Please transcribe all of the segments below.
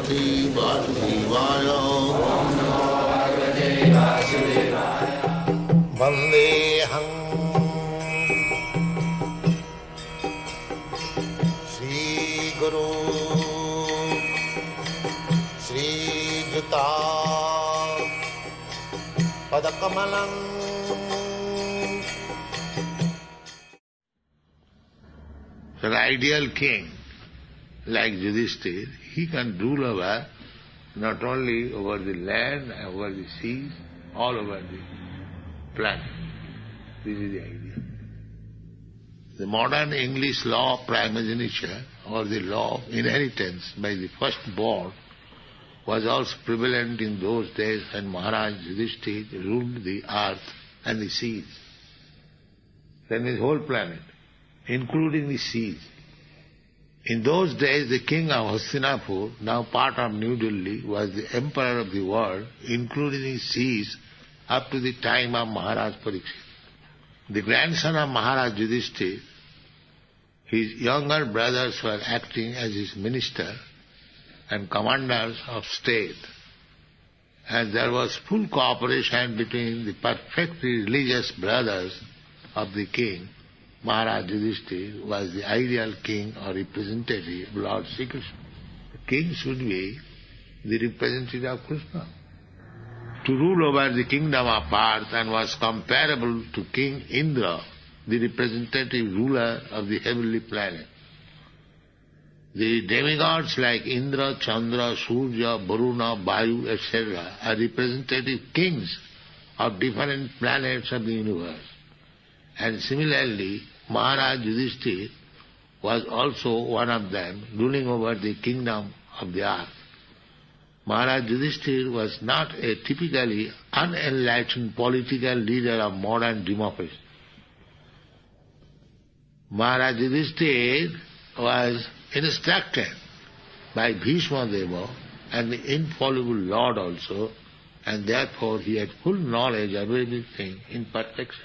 Bhagavate Vasudevaya. Vandeham Sri Guru Sri Juta Padakamalam. So the ideal king, like Yudhishthira, he can rule over not only over the land, over the seas, all over the planet. This is the idea. The modern English law of primogeniture, or the law of inheritance by the firstborn, was also prevalent in those days when Maharaj Yudhishthira ruled the earth and the seas. Then the whole planet, including the seas. In those days, the king of Hastinapur, now part of New Delhi, was the emperor of the world, including the seas, up to the time of Maharaj Parikshit. The grandson of Maharaj Yudhishthira, his younger brothers were acting as his minister and commanders of state. And there was full cooperation between the perfectly religious brothers of the king. Maharaj Yudhishthira was the ideal king or representative of Lord Sri Krishna. The king should be the representative of Krishna. To rule over the kingdom of earth and was comparable to King Indra, the representative ruler of the heavenly planet. The demigods like Indra, Chandra, Surya, Varuna, Vayu, etc. are representative kings of different planets of the universe. And similarly, Maharaj Yudhishthira was also one of them, ruling over the kingdom of the earth. Maharaj Yudhishthira was not a typically unenlightened political leader of modern democracy. Maharaj Yudhishthira was instructed by Bhishma Deva and the infallible Lord also, and therefore he had full knowledge of everything in perfection.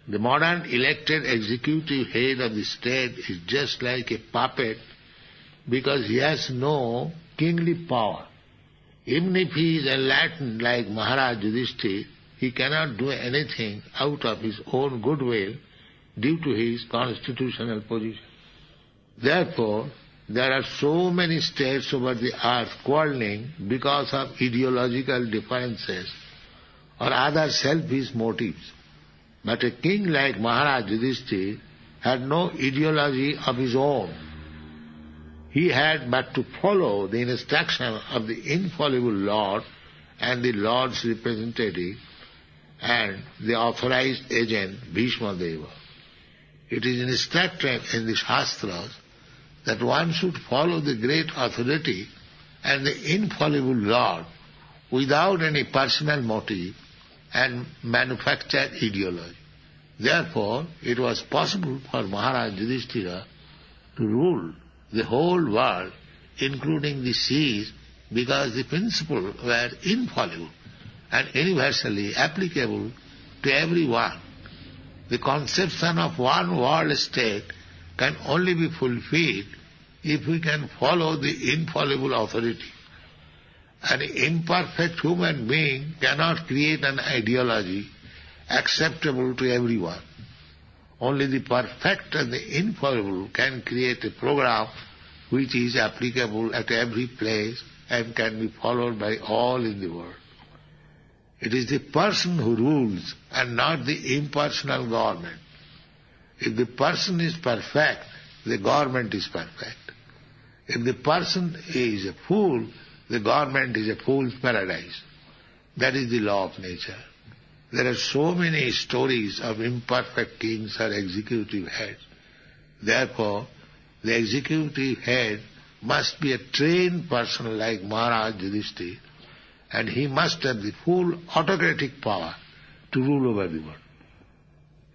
The modern elected executive head of the state is just like a puppet because he has no kingly power. Even if he is enlightened like Maharaj Yudhishthira, he cannot do anything out of his own goodwill due to his constitutional position. Therefore, there are so many states over the earth quarreling because of ideological differences or other selfish motives. But a king like Maharaj Yudhishthira had no ideology of his own. He had but to follow the instruction of the infallible Lord and the Lord's representative and the authorized agent Bhishma Deva. It is instructed in the Shastras that one should follow the great authority and the infallible Lord without any personal motive and manufactured ideology. Therefore, it was possible for Maharaj Yudhishthira to rule the whole world, including the seas, because the principles were infallible and universally applicable to everyone. The conception of one world state can only be fulfilled if we can follow the infallible authority. An imperfect human being cannot create an ideology acceptable to everyone. Only the perfect and the infallible can create a program which is applicable at every place and can be followed by all in the world. It is the person who rules and not the impersonal government. If the person is perfect, the government is perfect. If the person is a fool, the government is a fool's paradise. That is the law of nature. There are so many stories of imperfect kings or executive heads. Therefore, the executive head must be a trained person like Maharaj Yudhishthira, and he must have the full autocratic power to rule over the world.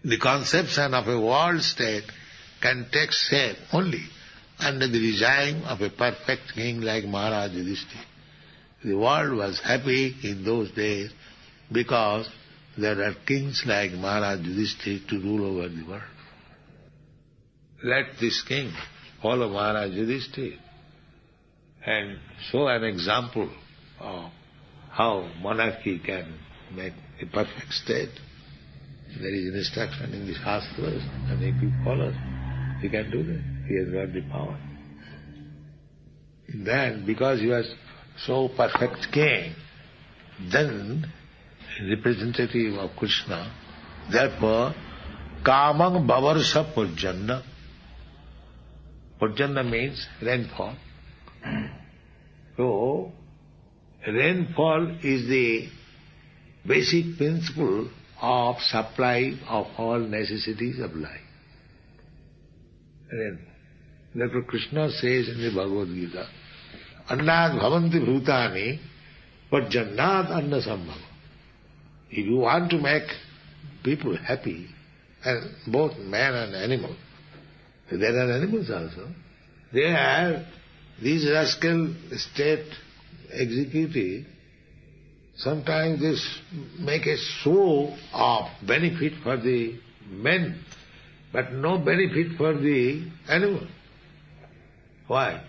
The conception of a world state can take shape only under the regime of a perfect king like Maharaj Yudhishthira. The world was happy in those days because there are kings like Maharaj Yudhishthira to rule over the world. Let this king follow Maharaj Yudhishthira and show an example of how monarchy can make a perfect state. There is an instruction in the Shastras, and if he follows, he can do that. He has got the power. Then, because he was so perfect king, then representative of Krishna, therefore, Kamang Bhavarsa Purjanna. Purjanna means rainfall. So, rainfall is the basic principle of supply of all necessities of life. Rainfall. Therefore Krishna says in the Bhagavad Gita, Annad bhavanti bhutani purjannat anna sambhava. If you want to make people happy, and both man and animal, there are animals also, they have these rascal state executive, sometimes they make a show of benefit for the men, but no benefit for the animal. Why?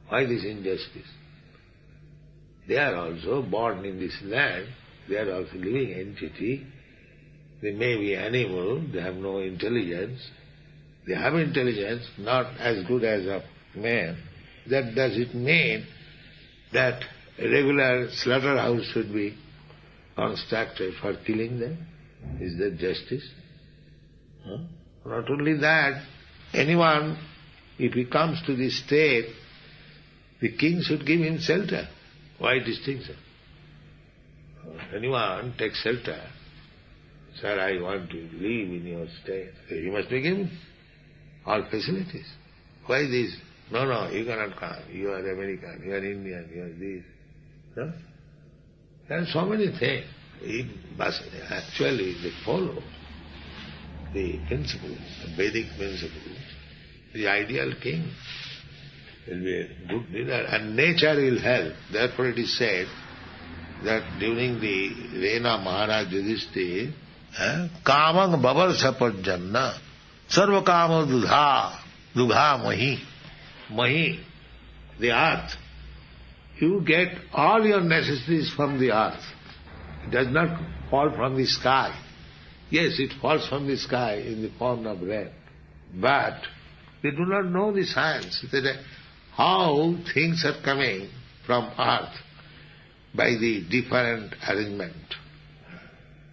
Why this injustice? They are also born in this land, they are also living entity, they may be animal, they have no intelligence, they have intelligence, not as good as of man. That does it mean that a regular slaughterhouse should be constructed for killing them? Is that justice? Not only that, anyone, if he comes to this state, the king should give him shelter. Why distinction? Anyone takes shelter. Sir, I want to live in your state. You must be given all facilities. Why this? No, you cannot come. You are American, you are Indian, you are this. No? There are so many things. But actually they follow the principles, the Vedic principles. The ideal king will be a good leader, and nature will help. Therefore it is said that during the reign of Maharaj Yudhishthira, Kamang Bhavarsa Purjanna Sarva Kama Dugha Mahi, the earth. You get all your necessities from the earth. It does not fall from the sky. Yes, it falls from the sky in the form of rain. But they do not know the science, that how things are coming from earth by the different arrangement.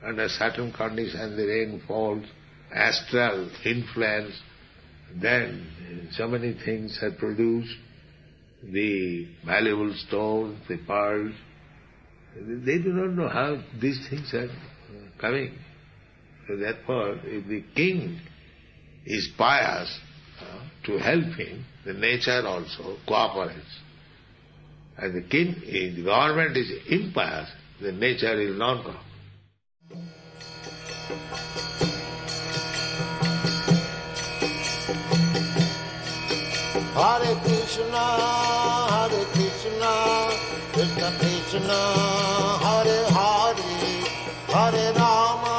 Under certain conditions the rain falls, astral influence, then so many things are produced, the valuable stones, the pearls. They do not know how these things are coming. So therefore, if the king is pious, to help him, the nature also cooperates. And the king, if the government is impious, the nature will not cooperate. Hare Krishna, Krishna Krishna, Hare Hare, Hare Rama,